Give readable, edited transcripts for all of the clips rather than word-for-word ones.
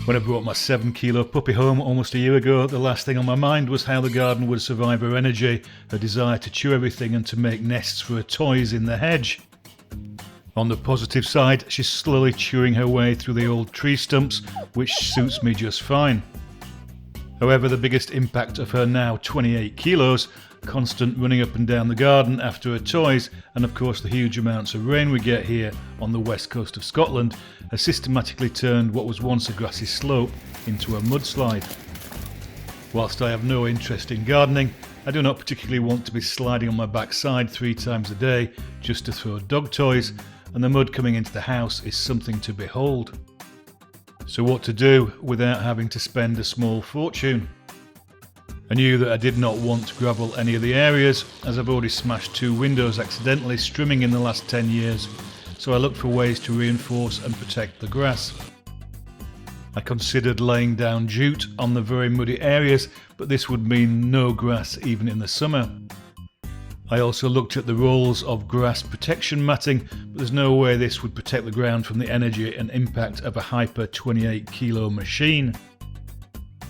When I brought my 7-kilo puppy home almost a year ago, the last thing on my mind was how the garden would survive her energy, her desire to chew everything and to make nests for her toys in the hedge. On the positive side, she's slowly chewing her way through the old tree stumps, which suits me just fine. However, the biggest impact of her now 28 kilos, constant running up and down the garden after her toys, and of course the huge amounts of rain we get here on the west coast of Scotland, has systematically turned what was once a grassy slope into a mudslide. Whilst I have no interest in gardening, I do not particularly want to be sliding on my backside 3 times a day just to throw dog toys, and the mud coming into the house is something to behold. So what to do without having to spend a small fortune? I knew that I did not want to gravel any of the areas, as I've already smashed 2 windows accidentally strimming in the last 10 years, so I looked for ways to reinforce and protect the grass. I considered laying down jute on the very muddy areas, but this would mean no grass even in the summer. I also looked at the rolls of grass protection matting, but there's no way this would protect the ground from the energy and impact of a hyper 28 kilo machine.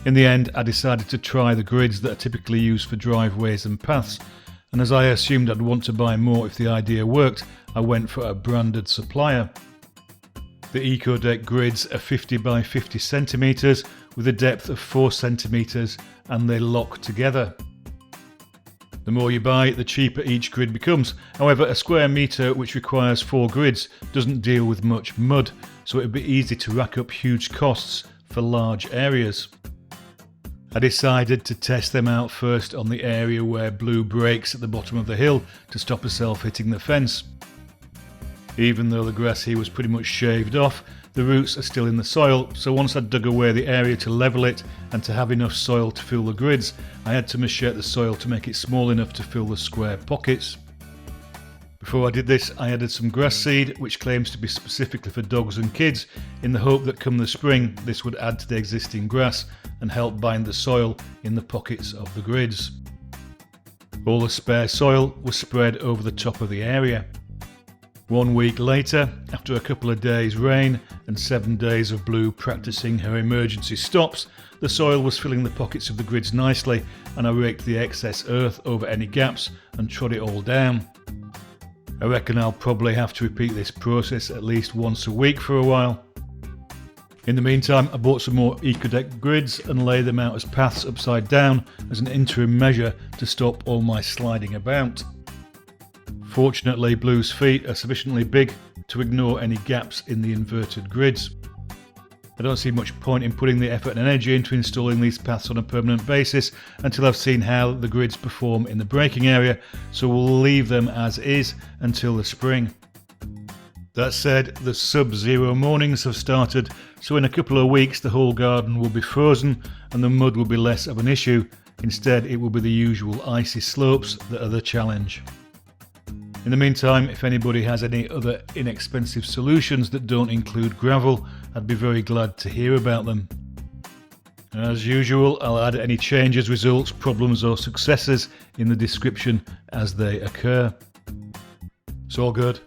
In the end, I decided to try the grids that are typically used for driveways and paths, and as I assumed I'd want to buy more if the idea worked, I went for a branded supplier. The EcoDeck grids are 50 by 50 centimetres with a depth of 4 centimetres, and they lock together. The more you buy, the cheaper each grid becomes. However, a square metre which requires 4 grids doesn't deal with much mud, so it would be easy to rack up huge costs for large areas. I decided to test them out first on the area where Blue breaks at the bottom of the hill to stop herself hitting the fence. Even though the grass here was pretty much shaved off, the roots are still in the soil, so once I dug away the area to level it and to have enough soil to fill the grids, I had to machete the soil to make it small enough to fill the square pockets. Before I did this, I added some grass seed, which claims to be specifically for dogs and kids, in the hope that come the spring this would add to the existing grass and help bind the soil in the pockets of the grids. All the spare soil was spread over the top of the area. 1 week later, after a couple of days rain and 7 days of Blue practicing her emergency stops, the soil was filling the pockets of the grids nicely, and I raked the excess earth over any gaps and trod it all down. I reckon I'll probably have to repeat this process at least once a week for a while. In the meantime, I bought some more EcoDeck grids and laid them out as paths upside down as an interim measure to stop all my sliding about. Fortunately, Blue's feet are sufficiently big to ignore any gaps in the inverted grids. I don't see much point in putting the effort and energy into installing these paths on a permanent basis until I've seen how the grids perform in the breaking area, so we'll leave them as is until the spring. That said, the sub-zero mornings have started, so in a couple of weeks the whole garden will be frozen and the mud will be less of an issue. Instead, it will be the usual icy slopes that are the challenge. In the meantime, if anybody has any other inexpensive solutions that don't include gravel, I'd be very glad to hear about them. As usual, I'll add any changes, results, problems or successes in the description as they occur. It's all good.